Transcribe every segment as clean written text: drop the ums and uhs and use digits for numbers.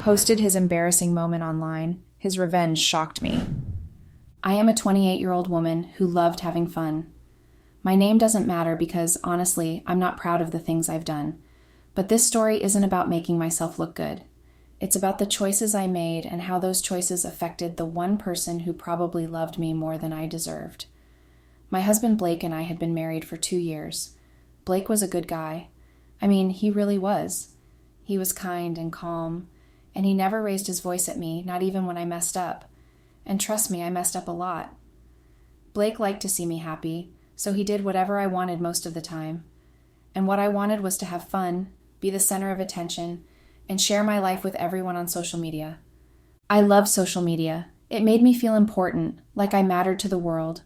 posted his embarrassing moment online. His revenge shocked me. I am a 28-year-old woman who loved having fun. My name doesn't matter because, honestly, I'm not proud of the things I've done. But this story isn't about making myself look good. It's about the choices I made and how those choices affected the one person who probably loved me more than I deserved. My husband Blake and I had been married for 2 years. Blake was a good guy. I mean, he really was. He was kind and calm, and he never raised his voice at me, not even when I messed up. And trust me, I messed up a lot. Blake liked to see me happy, so he did whatever I wanted most of the time. And what I wanted was to have fun, be the center of attention, and share my life with everyone on social media. I loved social media. It made me feel important, like I mattered to the world.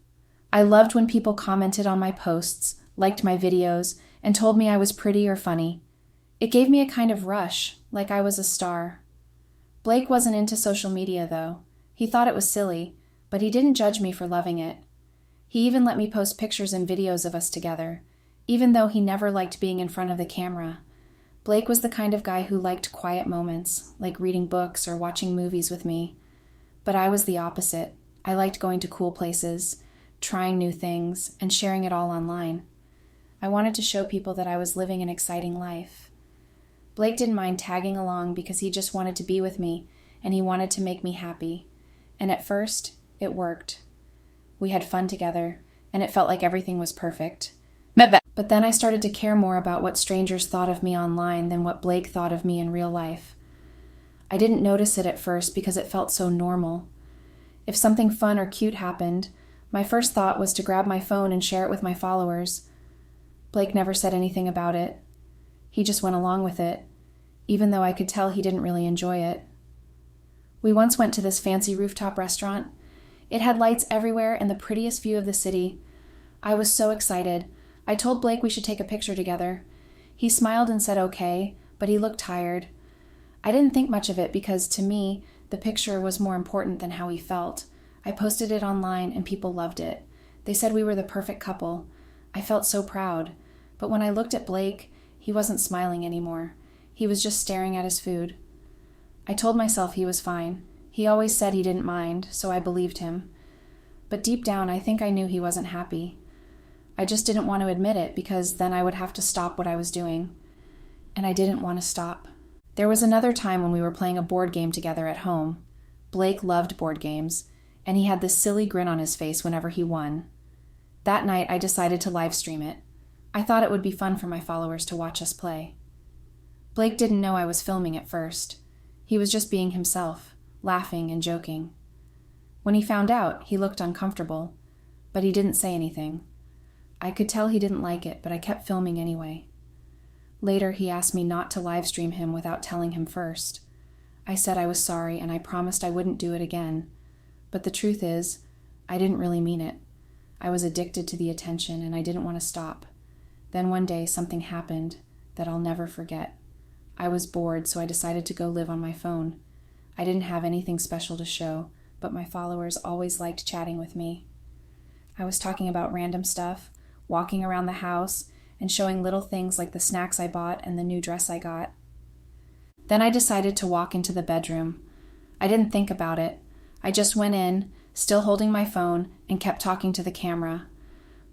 I loved when people commented on my posts, liked my videos, and told me I was pretty or funny. It gave me a kind of rush, like I was a star. Blake wasn't into social media, though. He thought it was silly, but he didn't judge me for loving it. He even let me post pictures and videos of us together, even though he never liked being in front of the camera. Blake was the kind of guy who liked quiet moments, like reading books or watching movies with me. But I was the opposite. I liked going to cool places, trying new things, and sharing it all online. I wanted to show people that I was living an exciting life. Blake didn't mind tagging along because he just wanted to be with me, and he wanted to make me happy. And at first, it worked. We had fun together, and it felt like everything was perfect. But then I started to care more about what strangers thought of me online than what Blake thought of me in real life. I didn't notice it at first because it felt so normal. If something fun or cute happened, my first thought was to grab my phone and share it with my followers. Blake never said anything about it. He just went along with it, even though I could tell he didn't really enjoy it. We once went to this fancy rooftop restaurant. It had lights everywhere and the prettiest view of the city. I was so excited. I told Blake we should take a picture together. He smiled and said okay, but he looked tired. I didn't think much of it because, to me, the picture was more important than how he felt. I posted it online and people loved it. They said we were the perfect couple. I felt so proud. But when I looked at Blake, he wasn't smiling anymore. He was just staring at his food. I told myself he was fine. He always said he didn't mind, so I believed him. But deep down, I think I knew he wasn't happy. I just didn't want to admit it because then I would have to stop what I was doing. And I didn't want to stop. There was another time when we were playing a board game together at home. Blake loved board games, and he had this silly grin on his face whenever he won. That night, I decided to live stream it. I thought it would be fun for my followers to watch us play. Blake didn't know I was filming at first. He was just being himself, laughing and joking. When he found out, he looked uncomfortable, but he didn't say anything. I could tell he didn't like it, but I kept filming anyway. Later, he asked me not to live stream him without telling him first. I said I was sorry and I promised I wouldn't do it again. But the truth is, I didn't really mean it. I was addicted to the attention and I didn't want to stop. Then one day, something happened that I'll never forget. I was bored, so I decided to go live on my phone. I didn't have anything special to show, but my followers always liked chatting with me. I was talking about random stuff, walking around the house, and showing little things like the snacks I bought and the new dress I got. Then I decided to walk into the bedroom. I didn't think about it. I just went in, still holding my phone, and kept talking to the camera.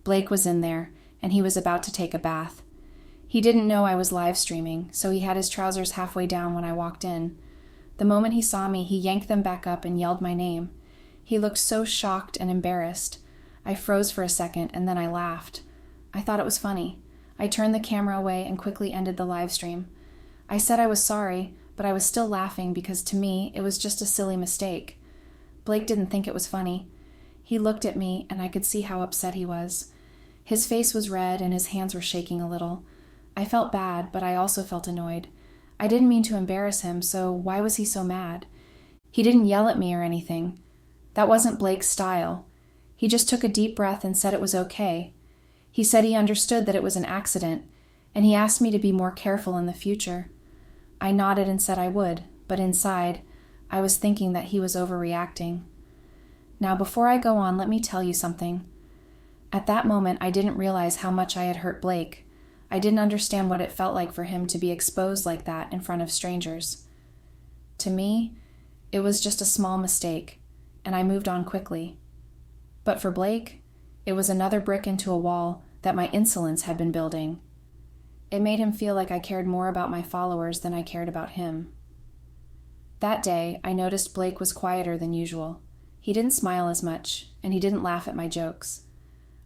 Blake was in there, and he was about to take a bath. He didn't know I was live streaming, so he had his trousers halfway down when I walked in. The moment he saw me, he yanked them back up and yelled my name. He looked so shocked and embarrassed. I froze for a second, and then I laughed. I thought it was funny. I turned the camera away and quickly ended the live stream. I said I was sorry, but I was still laughing because to me, it was just a silly mistake. Blake didn't think it was funny. He looked at me, and I could see how upset he was. His face was red, and his hands were shaking a little. I felt bad, but I also felt annoyed. I didn't mean to embarrass him, so why was he so mad? He didn't yell at me or anything. That wasn't Blake's style. He just took a deep breath and said it was okay. He said he understood that it was an accident, and he asked me to be more careful in the future. I nodded and said I would, but inside, I was thinking that he was overreacting. Now, before I go on, let me tell you something. At that moment, I didn't realize how much I had hurt Blake. I didn't understand what it felt like for him to be exposed like that in front of strangers. To me, it was just a small mistake, and I moved on quickly. But for Blake, it was another brick into a wall that my insolence had been building. It made him feel like I cared more about my followers than I cared about him. That day, I noticed Blake was quieter than usual. He didn't smile as much, and he didn't laugh at my jokes.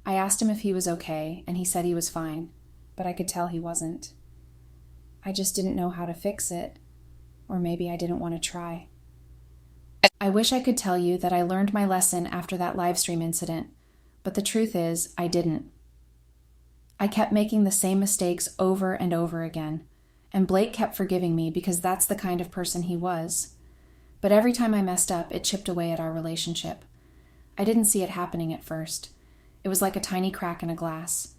I asked him if he was okay, and he said he was fine, but I could tell he wasn't. I just didn't know how to fix it, or maybe I didn't want to try. I wish I could tell you that I learned my lesson after that live stream incident, but the truth is, I didn't. I kept making the same mistakes over and over again, and Blake kept forgiving me because that's the kind of person he was. But every time I messed up, it chipped away at our relationship. I didn't see it happening at first. It was like a tiny crack in a glass.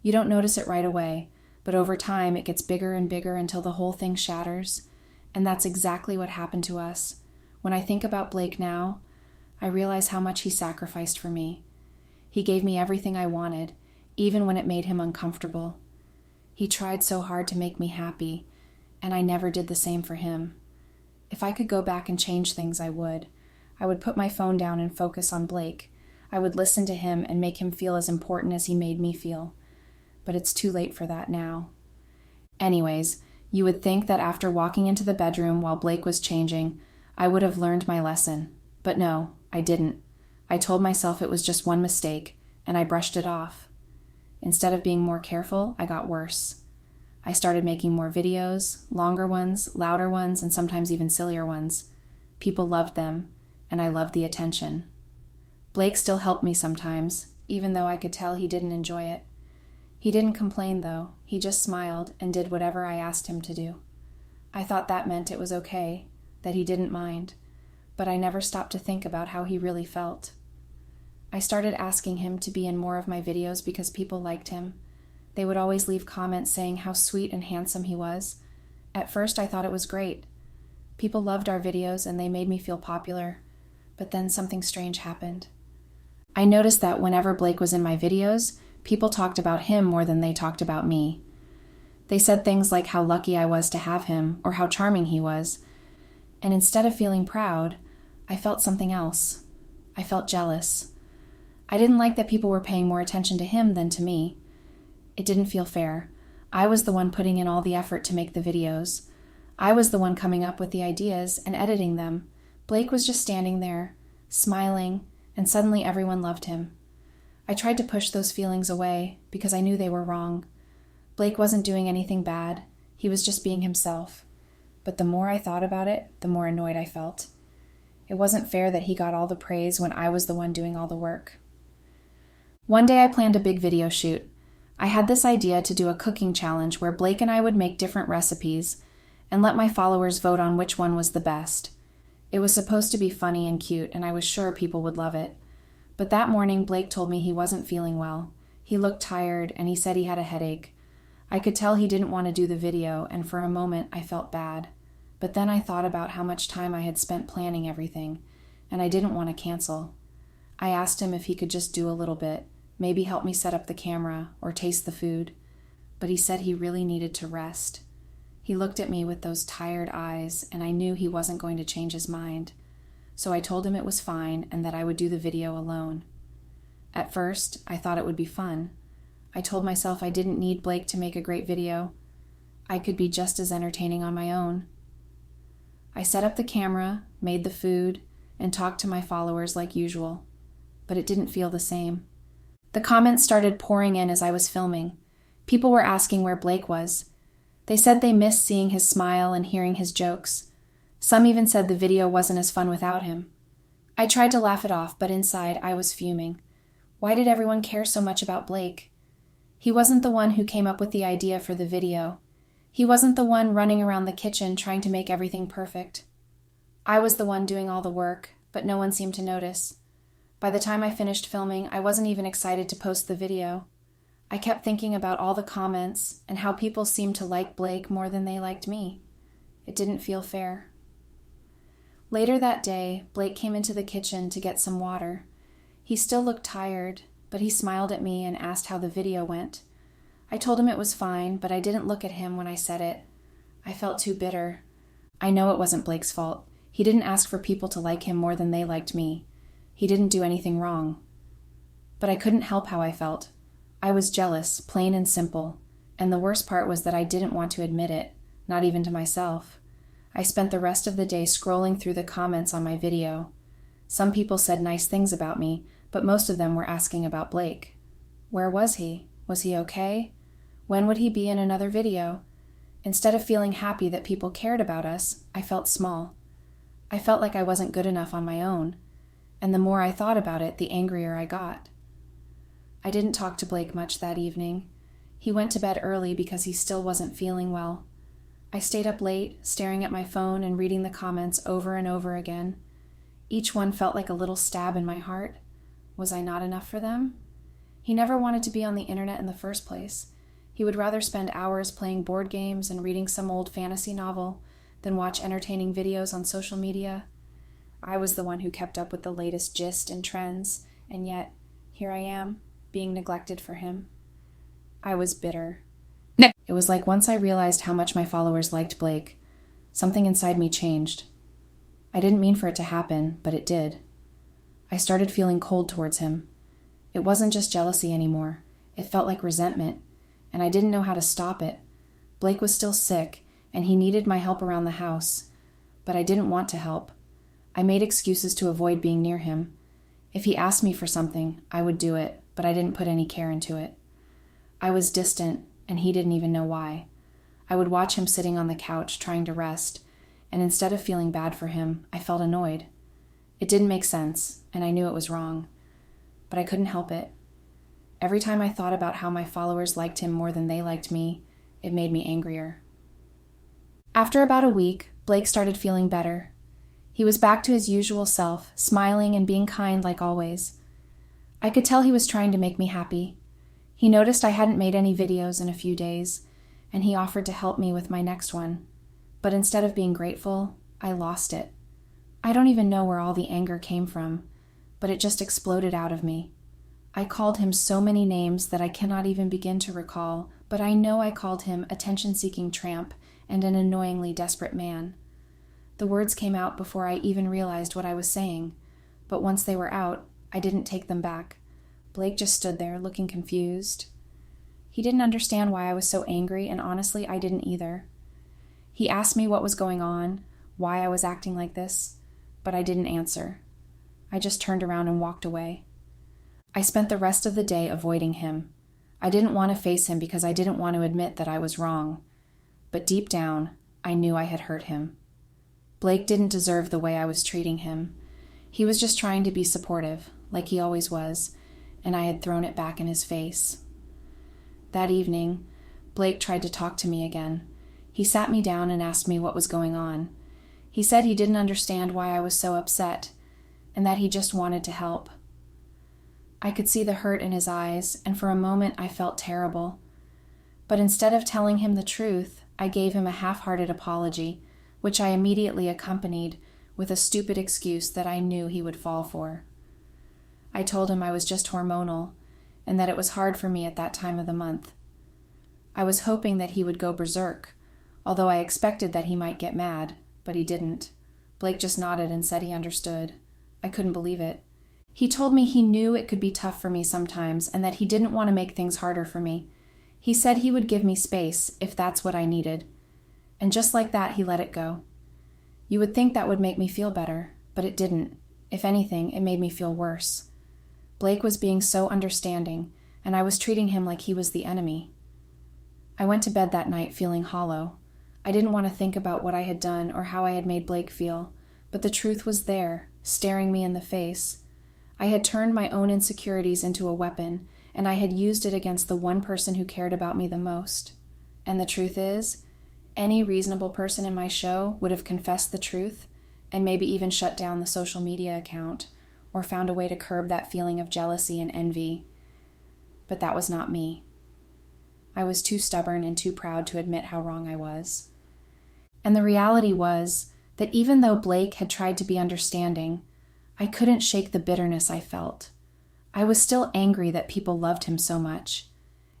You don't notice it right away, but over time it gets bigger and bigger until the whole thing shatters, and that's exactly what happened to us. When I think about Blake now, I realize how much he sacrificed for me. He gave me everything I wanted, even when it made him uncomfortable. He tried so hard to make me happy, and I never did the same for him. If I could go back and change things, I would. I would put my phone down and focus on Blake. I would listen to him and make him feel as important as he made me feel. But it's too late for that now. Anyways, you would think that after walking into the bedroom while Blake was changing, I would have learned my lesson. But no, I didn't. I told myself it was just one mistake, and I brushed it off. Instead of being more careful, I got worse. I started making more videos, longer ones, louder ones, and sometimes even sillier ones. People loved them, and I loved the attention. Blake still helped me sometimes, even though I could tell he didn't enjoy it. He didn't complain, though. He just smiled and did whatever I asked him to do. I thought that meant it was okay, that he didn't mind, but I never stopped to think about how he really felt. I started asking him to be in more of my videos because people liked him. They would always leave comments saying how sweet and handsome he was. At first, I thought it was great. People loved our videos and they made me feel popular, but then something strange happened. I noticed that whenever Blake was in my videos, people talked about him more than they talked about me. They said things like how lucky I was to have him or how charming he was. And instead of feeling proud, I felt something else. I felt jealous. I didn't like that people were paying more attention to him than to me. It didn't feel fair. I was the one putting in all the effort to make the videos. I was the one coming up with the ideas and editing them. Blake was just standing there, smiling, and suddenly everyone loved him. I tried to push those feelings away because I knew they were wrong. Blake wasn't doing anything bad. He was just being himself. But the more I thought about it, the more annoyed I felt. It wasn't fair that he got all the praise when I was the one doing all the work. One day I planned a big video shoot. I had this idea to do a cooking challenge where Blake and I would make different recipes and let my followers vote on which one was the best. It was supposed to be funny and cute, and I was sure people would love it. But that morning, Blake told me he wasn't feeling well. He looked tired, and he said he had a headache. I could tell he didn't want to do the video, and for a moment I felt bad. But then I thought about how much time I had spent planning everything, and I didn't want to cancel. I asked him if he could just do a little bit, maybe help me set up the camera or taste the food, but he said he really needed to rest. He looked at me with those tired eyes, and I knew he wasn't going to change his mind. So I told him it was fine and that I would do the video alone. At first, I thought it would be fun. I told myself I didn't need Blake to make a great video. I could be just as entertaining on my own. I set up the camera, made the food, and talked to my followers like usual, but it didn't feel the same. The comments started pouring in as I was filming. People were asking where Blake was. They said they missed seeing his smile and hearing his jokes. Some even said the video wasn't as fun without him. I tried to laugh it off, but inside I was fuming. Why did everyone care so much about Blake? He wasn't the one who came up with the idea for the video. He wasn't the one running around the kitchen trying to make everything perfect. I was the one doing all the work, but no one seemed to notice. By the time I finished filming, I wasn't even excited to post the video. I kept thinking about all the comments and how people seemed to like Blake more than they liked me. It didn't feel fair. Later that day, Blake came into the kitchen to get some water. He still looked tired, but he smiled at me and asked how the video went. I told him it was fine, but I didn't look at him when I said it. I felt too bitter. I know it wasn't Blake's fault. He didn't ask for people to like him more than they liked me. He didn't do anything wrong. But I couldn't help how I felt. I was jealous, plain and simple. And the worst part was that I didn't want to admit it, not even to myself. I spent the rest of the day scrolling through the comments on my video. Some people said nice things about me, but most of them were asking about Blake. Where was he? Was he okay? When would he be in another video? Instead of feeling happy that people cared about us, I felt small. I felt like I wasn't good enough on my own, and the more I thought about it, the angrier I got. I didn't talk to Blake much that evening. He went to bed early because he still wasn't feeling well. I stayed up late, staring at my phone and reading the comments over and over again. Each one felt like a little stab in my heart. Was I not enough for them? He never wanted to be on the internet in the first place. He would rather spend hours playing board games and reading some old fantasy novel than watch entertaining videos on social media. I was the one who kept up with the latest gist and trends, and yet, here I am, being neglected for him. I was bitter. It was like once I realized how much my followers liked Blake, something inside me changed. I didn't mean for it to happen, but it did. I started feeling cold towards him. It wasn't just jealousy anymore. It felt like resentment, and I didn't know how to stop it. Blake was still sick, and he needed my help around the house, but I didn't want to help. I made excuses to avoid being near him. If he asked me for something, I would do it, but I didn't put any care into it. I was distant, and he didn't even know why. I would watch him sitting on the couch trying to rest, and instead of feeling bad for him, I felt annoyed. It didn't make sense, and I knew it was wrong, but I couldn't help it. Every time I thought about how my followers liked him more than they liked me, it made me angrier. After about a week, Blake started feeling better. He was back to his usual self, smiling and being kind like always. I could tell he was trying to make me happy. He noticed I hadn't made any videos in a few days, and he offered to help me with my next one. But instead of being grateful, I lost it. I don't even know where all the anger came from, but it just exploded out of me. I called him so many names that I cannot even begin to recall, but I know I called him attention-seeking tramp and an annoyingly desperate man. The words came out before I even realized what I was saying, but once they were out, I didn't take them back. Blake just stood there, looking confused. He didn't understand why I was so angry, and honestly, I didn't either. He asked me what was going on, why I was acting like this, but I didn't answer. I just turned around and walked away. I spent the rest of the day avoiding him. I didn't want to face him because I didn't want to admit that I was wrong. But deep down, I knew I had hurt him. Blake didn't deserve the way I was treating him. He was just trying to be supportive, like he always was, and I had thrown it back in his face. That evening, Blake tried to talk to me again. He sat me down and asked me what was going on. He said he didn't understand why I was so upset, and that he just wanted to help. I could see the hurt in his eyes, and for a moment I felt terrible. But instead of telling him the truth, I gave him a half-hearted apology, which I immediately accompanied with a stupid excuse that I knew he would fall for. I told him I was just hormonal, and that it was hard for me at that time of the month. I was hoping that he would go berserk, although I expected that he might get mad, but he didn't. Blake just nodded and said he understood. I couldn't believe it. He told me he knew it could be tough for me sometimes, and that he didn't want to make things harder for me. He said he would give me space if that's what I needed. And just like that, he let it go. You would think that would make me feel better, but it didn't. If anything, it made me feel worse. Blake was being so understanding, and I was treating him like he was the enemy. I went to bed that night feeling hollow. I didn't want to think about what I had done or how I had made Blake feel, but the truth was there, staring me in the face. I had turned my own insecurities into a weapon, and I had used it against the one person who cared about me the most. And the truth is, any reasonable person in my show would have confessed the truth and maybe even shut down the social media account or found a way to curb that feeling of jealousy and envy. But that was not me. I was too stubborn and too proud to admit how wrong I was. And the reality was that even though Blake had tried to be understanding, I couldn't shake the bitterness I felt. I was still angry that people loved him so much.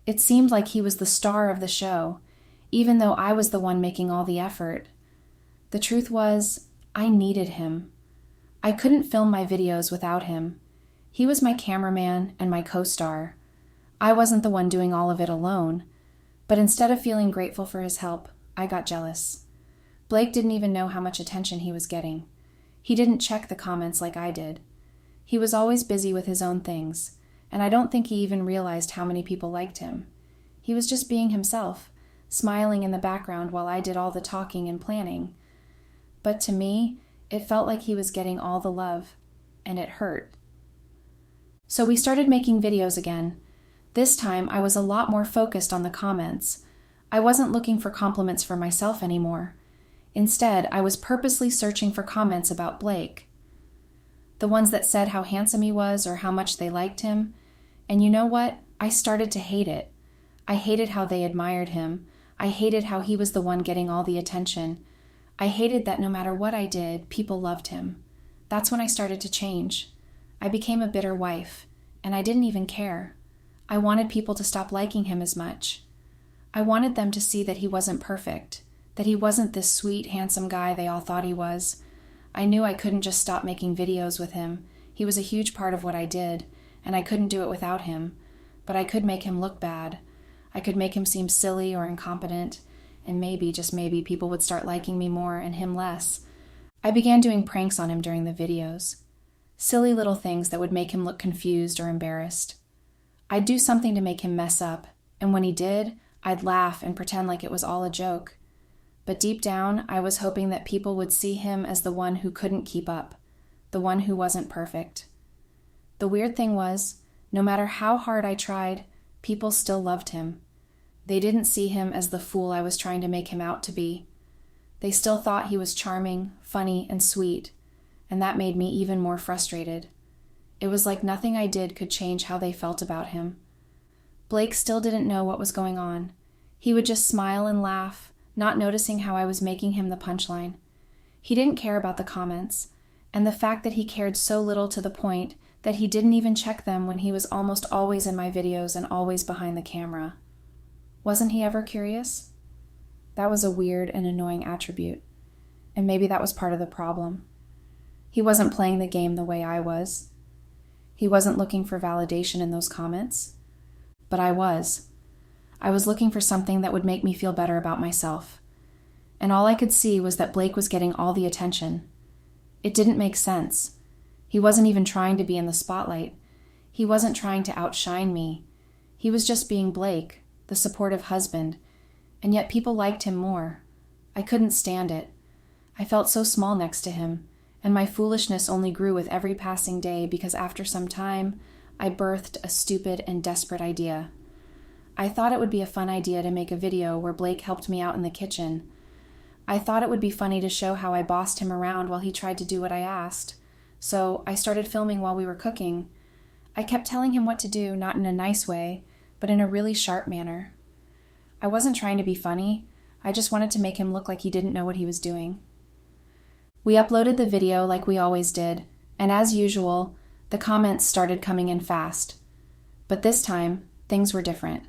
It seemed like he was the star of the show, even though I was the one making all the effort. The truth was, I needed him. I couldn't film my videos without him. He was my cameraman and my co-star. I wasn't the one doing all of it alone. But instead of feeling grateful for his help, I got jealous. Blake didn't even know how much attention he was getting. He didn't check the comments like I did. He was always busy with his own things, and I don't think he even realized how many people liked him. He was just being himself, smiling in the background while I did all the talking and planning. But to me, it felt like he was getting all the love, and it hurt. So we started making videos again. This time, I was a lot more focused on the comments. I wasn't looking for compliments for myself anymore. Instead, I was purposely searching for comments about Blake. The ones that said how handsome he was or how much they liked him. And you know what? I started to hate it. I hated how they admired him. I hated how he was the one getting all the attention. I hated that no matter what I did, people loved him. That's when I started to change. I became a bitter wife, and I didn't even care. I wanted people to stop liking him as much. I wanted them to see that he wasn't perfect, that he wasn't this sweet, handsome guy they all thought he was. I knew I couldn't just stop making videos with him. He was a huge part of what I did, and I couldn't do it without him. But I could make him look bad. I could make him seem silly or incompetent, and maybe, just maybe, people would start liking me more and him less. I began doing pranks on him during the videos. Silly little things that would make him look confused or embarrassed. I'd do something to make him mess up, and when he did, I'd laugh and pretend like it was all a joke. But deep down, I was hoping that people would see him as the one who couldn't keep up, the one who wasn't perfect. The weird thing was, no matter how hard I tried, people still loved him. They didn't see him as the fool I was trying to make him out to be. They still thought he was charming, funny, and sweet, and that made me even more frustrated. It was like nothing I did could change how they felt about him. Blake still didn't know what was going on. He would just smile and laugh, not noticing how I was making him the punchline. He didn't care about the comments, and the fact that he cared so little to the point that he didn't even check them when he was almost always in my videos and always behind the camera. Wasn't he ever curious? That was a weird and annoying attribute, and maybe that was part of the problem. He wasn't playing the game the way I was. He wasn't looking for validation in those comments, but I was. I was looking for something that would make me feel better about myself, and all I could see was that Blake was getting all the attention. It didn't make sense. He wasn't even trying to be in the spotlight. He wasn't trying to outshine me. He was just being Blake, the supportive husband, and yet people liked him more. I couldn't stand it. I felt so small next to him, and my foolishness only grew with every passing day because after some time, I birthed a stupid and desperate idea. I thought it would be a fun idea to make a video where Blake helped me out in the kitchen. I thought it would be funny to show how I bossed him around while he tried to do what I asked. So I started filming while we were cooking. I kept telling him what to do, not in a nice way, but in a really sharp manner. I wasn't trying to be funny. I just wanted to make him look like he didn't know what he was doing. We uploaded the video like we always did, and as usual, the comments started coming in fast. But this time, things were different.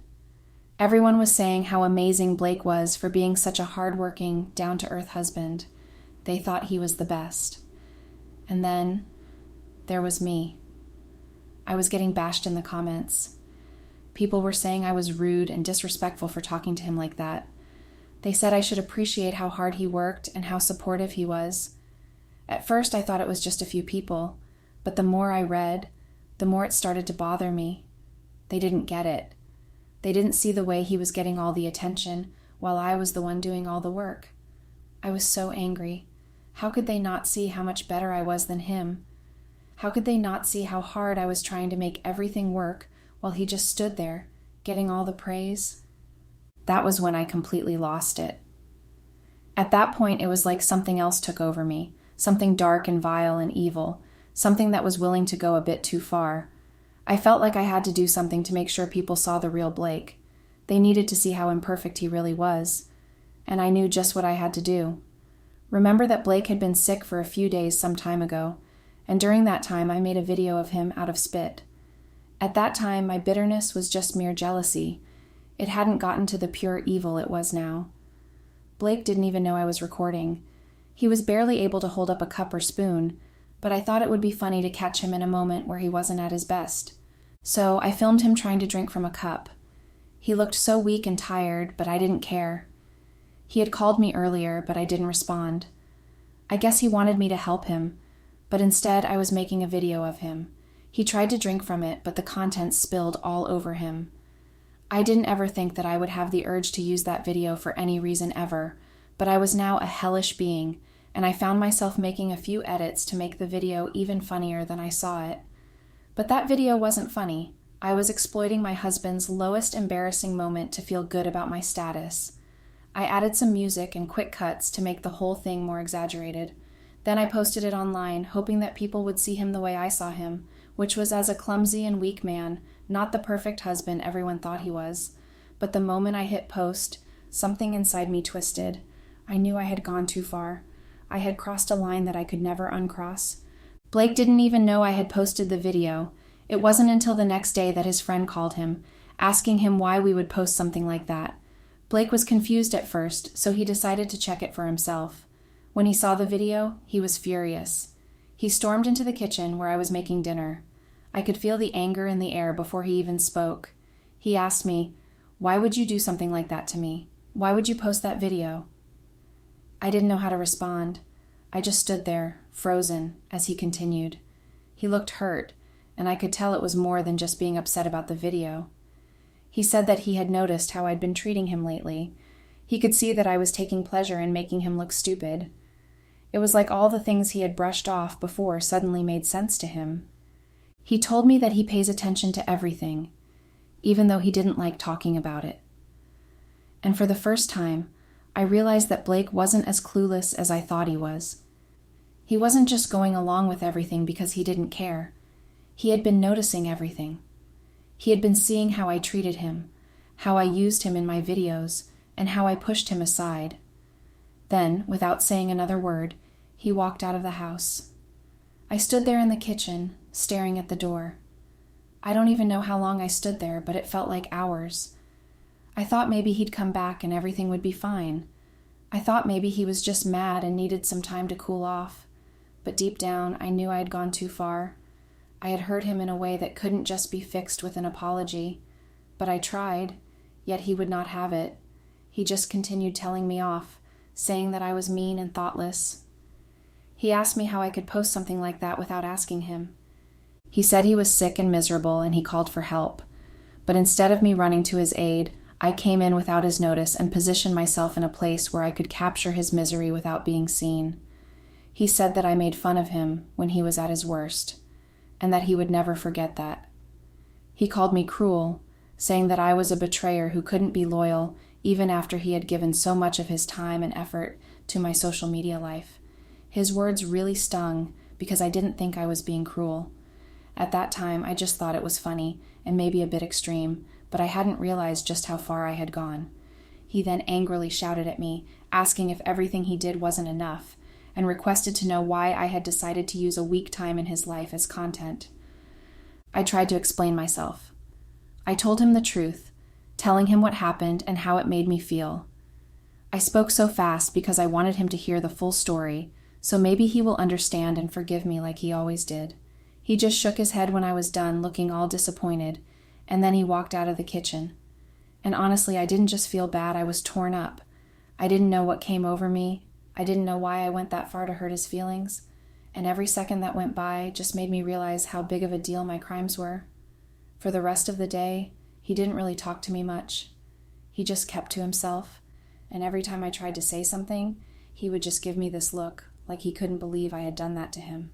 Everyone was saying how amazing Blake was for being such a hardworking, down-to-earth husband. They thought he was the best. And then, there was me. I was getting bashed in the comments. People were saying I was rude and disrespectful for talking to him like that. They said I should appreciate how hard he worked and how supportive he was. At first, I thought it was just a few people, but the more I read, the more it started to bother me. They didn't get it. They didn't see the way he was getting all the attention while I was the one doing all the work. I was so angry. How could they not see how much better I was than him? How could they not see how hard I was trying to make everything work while he just stood there, getting all the praise? That was when I completely lost it. At that point, it was like something else took over me, something dark and vile and evil, something that was willing to go a bit too far. I felt like I had to do something to make sure people saw the real Blake. They needed to see how imperfect he really was, and I knew just what I had to do. Remember that Blake had been sick for a few days some time ago, and during that time I made a video of him out of spit. At that time, my bitterness was just mere jealousy. It hadn't gotten to the pure evil it was now. Blake didn't even know I was recording. He was barely able to hold up a cup or spoon, but I thought it would be funny to catch him in a moment where he wasn't at his best. So I filmed him trying to drink from a cup. He looked so weak and tired, but I didn't care. He had called me earlier, but I didn't respond. I guess he wanted me to help him, but instead I was making a video of him. He tried to drink from it, but the contents spilled all over him. I didn't ever think that I would have the urge to use that video for any reason ever, but I was now a hellish being, and I found myself making a few edits to make the video even funnier than I saw it. But that video wasn't funny. I was exploiting my husband's lowest embarrassing moment to feel good about my status. I added some music and quick cuts to make the whole thing more exaggerated. Then I posted it online, hoping that people would see him the way I saw him, which was as a clumsy and weak man, not the perfect husband everyone thought he was. But the moment I hit post, something inside me twisted. I knew I had gone too far. I had crossed a line that I could never uncross. Blake didn't even know I had posted the video. It wasn't until the next day that his friend called him, asking him why we would post something like that. Blake was confused at first, so he decided to check it for himself. When he saw the video, he was furious. He stormed into the kitchen where I was making dinner. I could feel the anger in the air before he even spoke. He asked me, "Why would you do something like that to me? Why would you post that video?" I didn't know how to respond. I just stood there, frozen, as he continued. He looked hurt, and I could tell it was more than just being upset about the video. He said that he had noticed how I'd been treating him lately. He could see that I was taking pleasure in making him look stupid. It was like all the things he had brushed off before suddenly made sense to him. He told me that he pays attention to everything, even though he didn't like talking about it. And for the first time, I realized that Blake wasn't as clueless as I thought he was. He wasn't just going along with everything because he didn't care. He had been noticing everything. He had been seeing how I treated him, how I used him in my videos, and how I pushed him aside. Then, without saying another word, he walked out of the house. I stood there in the kitchen, staring at the door. I don't even know how long I stood there, but it felt like hours. I thought maybe he'd come back and everything would be fine. I thought maybe he was just mad and needed some time to cool off. But deep down, I knew I had gone too far. I had hurt him in a way that couldn't just be fixed with an apology. But I tried, yet he would not have it. He just continued telling me off, saying that I was mean and thoughtless. He asked me how I could post something like that without asking him. He said he was sick and miserable and he called for help. But instead of me running to his aid, I came in without his notice and positioned myself in a place where I could capture his misery without being seen. He said that I made fun of him when he was at his worst, and that he would never forget that. He called me cruel, saying that I was a betrayer who couldn't be loyal even after he had given so much of his time and effort to my social media life. His words really stung because I didn't think I was being cruel. At that time, I just thought it was funny and maybe a bit extreme, but I hadn't realized just how far I had gone. He then angrily shouted at me, asking if everything he did wasn't enough, and requested to know why I had decided to use a weak time in his life as content. I tried to explain myself. I told him the truth, telling him what happened and how it made me feel. I spoke so fast because I wanted him to hear the full story, so maybe he will understand and forgive me like he always did. He just shook his head when I was done, looking all disappointed, and then he walked out of the kitchen. And honestly, I didn't just feel bad, I was torn up. I didn't know what came over me. I didn't know why I went that far to hurt his feelings. And every second that went by just made me realize how big of a deal my crimes were. For the rest of the day, he didn't really talk to me much. He just kept to himself, and every time I tried to say something, he would just give me this look, like he couldn't believe I had done that to him.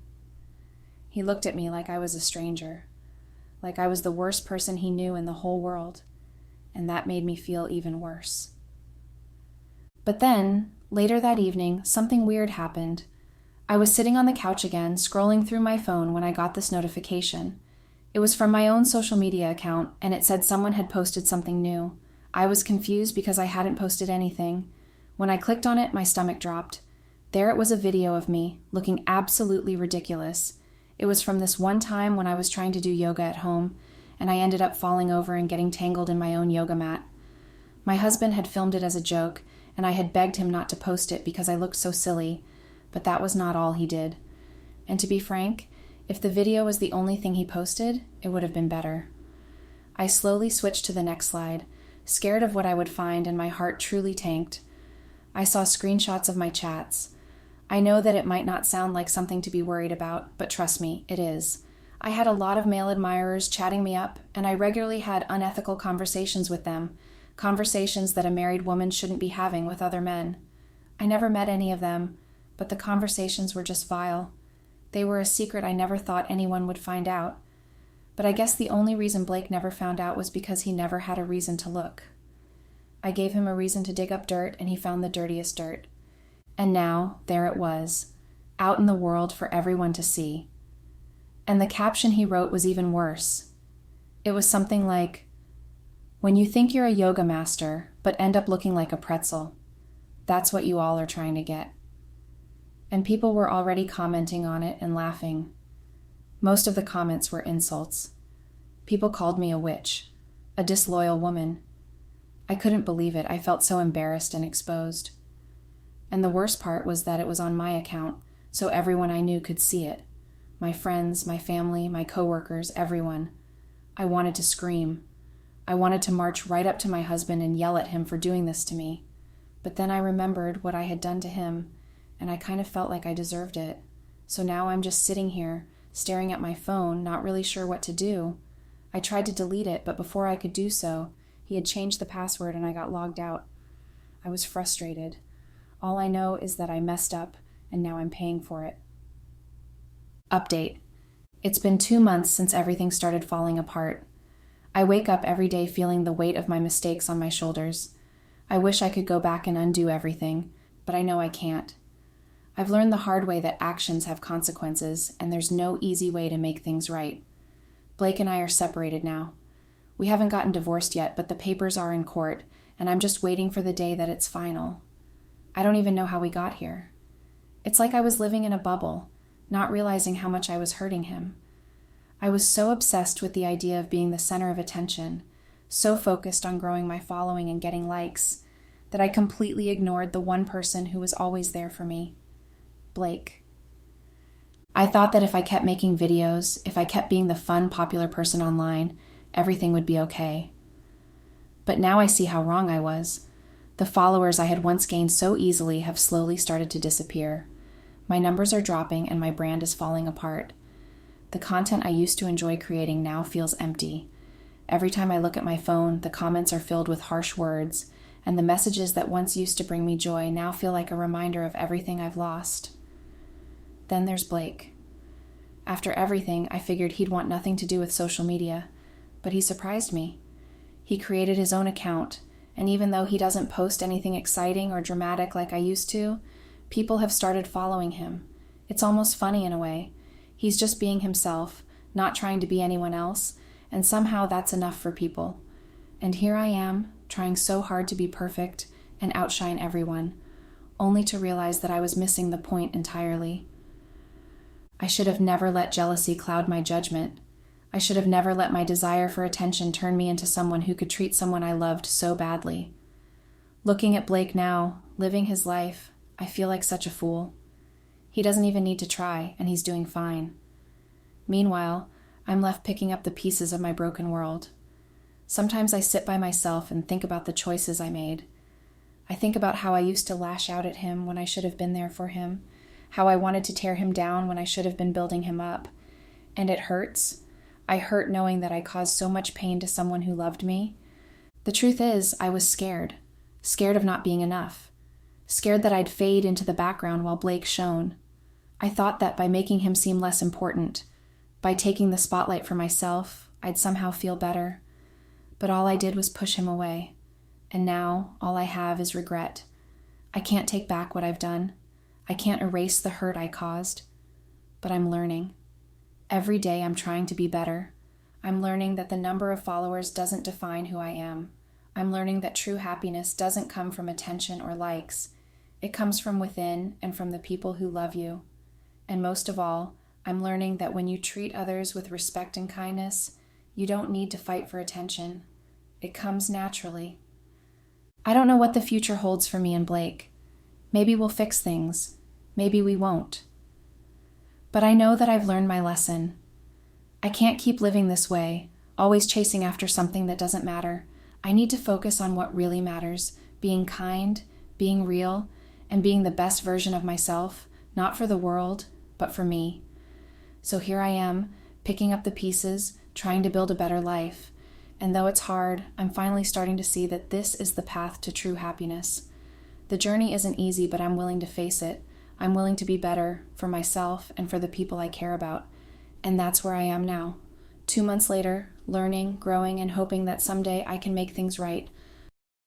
He looked at me like I was a stranger, like I was the worst person he knew in the whole world, and that made me feel even worse. But then, later that evening, something weird happened. I was sitting on the couch again, scrolling through my phone when I got this notification. It was from my own social media account, and it said someone had posted something new. I was confused because I hadn't posted anything. When I clicked on it, my stomach dropped. There it was, a video of me, looking absolutely ridiculous. It was from this one time when I was trying to do yoga at home, and I ended up falling over and getting tangled in my own yoga mat. My husband had filmed it as a joke, and I had begged him not to post it because I looked so silly, but that was not all he did. And to be frank, if the video was the only thing he posted, it would have been better. I slowly switched to the next slide, scared of what I would find, and my heart truly tanked. I saw screenshots of my chats. I know that it might not sound like something to be worried about, but trust me, it is. I had a lot of male admirers chatting me up, and I regularly had unethical conversations with them, conversations that a married woman shouldn't be having with other men. I never met any of them, but the conversations were just vile. They were a secret I never thought anyone would find out. But I guess the only reason Blake never found out was because he never had a reason to look. I gave him a reason to dig up dirt, and he found the dirtiest dirt. And now, there it was, out in the world for everyone to see. And the caption he wrote was even worse. It was something like, "When you think you're a yoga master, but end up looking like a pretzel, that's what you all are trying to get." And people were already commenting on it and laughing. Most of the comments were insults. People called me a witch, a disloyal woman. I couldn't believe it. I felt so embarrassed and exposed. And the worst part was that it was on my account, so everyone I knew could see it. My friends, my family, my coworkers, everyone. I wanted to scream. I wanted to march right up to my husband and yell at him for doing this to me. But then I remembered what I had done to him, and I kind of felt like I deserved it. So now I'm just sitting here, staring at my phone, not really sure what to do. I tried to delete it, but before I could do so, he had changed the password and I got logged out. I was frustrated. All I know is that I messed up, and now I'm paying for it. Update. It's been 2 months since everything started falling apart. I wake up every day feeling the weight of my mistakes on my shoulders. I wish I could go back and undo everything, but I know I can't. I've learned the hard way that actions have consequences, and there's no easy way to make things right. Blake and I are separated now. We haven't gotten divorced yet, but the papers are in court, and I'm just waiting for the day that it's final. I don't even know how we got here. It's like I was living in a bubble, not realizing how much I was hurting him. I was so obsessed with the idea of being the center of attention, so focused on growing my following and getting likes, that I completely ignored the one person who was always there for me, Blake. I thought that if I kept making videos, if I kept being the fun, popular person online, everything would be okay. But now I see how wrong I was. The followers I had once gained so easily have slowly started to disappear. My numbers are dropping and my brand is falling apart. The content I used to enjoy creating now feels empty. Every time I look at my phone, the comments are filled with harsh words, and the messages that once used to bring me joy now feel like a reminder of everything I've lost. Then there's Blake. After everything, I figured he'd want nothing to do with social media, but he surprised me. He created his own account, and even though he doesn't post anything exciting or dramatic like I used to, people have started following him. It's almost funny in a way. He's just being himself, not trying to be anyone else, and somehow that's enough for people. And here I am, trying so hard to be perfect and outshine everyone, only to realize that I was missing the point entirely. I should have never let jealousy cloud my judgment. I should have never let my desire for attention turn me into someone who could treat someone I loved so badly. Looking at Blake now, living his life, I feel like such a fool. He doesn't even need to try, and he's doing fine. Meanwhile, I'm left picking up the pieces of my broken world. Sometimes I sit by myself and think about the choices I made. I think about how I used to lash out at him when I should have been there for him, how I wanted to tear him down when I should have been building him up. And it hurts. I hurt knowing that I caused so much pain to someone who loved me. The truth is, I was scared of not being enough, scared that I'd fade into the background while Blake shone. I thought that by making him seem less important, by taking the spotlight for myself, I'd somehow feel better. But all I did was push him away. And now, all I have is regret. I can't take back what I've done. I can't erase the hurt I caused. But I'm learning. Every day I'm trying to be better. I'm learning that the number of followers doesn't define who I am. I'm learning that true happiness doesn't come from attention or likes. It comes from within and from the people who love you. And most of all, I'm learning that when you treat others with respect and kindness, you don't need to fight for attention. It comes naturally. I don't know what the future holds for me and Blake. Maybe we'll fix things. Maybe we won't. But I know that I've learned my lesson. I can't keep living this way, always chasing after something that doesn't matter. I need to focus on what really matters, being kind, being real, and being the best version of myself, not for the world, but for me. So here I am, picking up the pieces, trying to build a better life. And though it's hard, I'm finally starting to see that this is the path to true happiness. The journey isn't easy, but I'm willing to face it. I'm willing to be better for myself and for the people I care about. And that's where I am now. 2 months later, learning, growing, and hoping that someday I can make things right.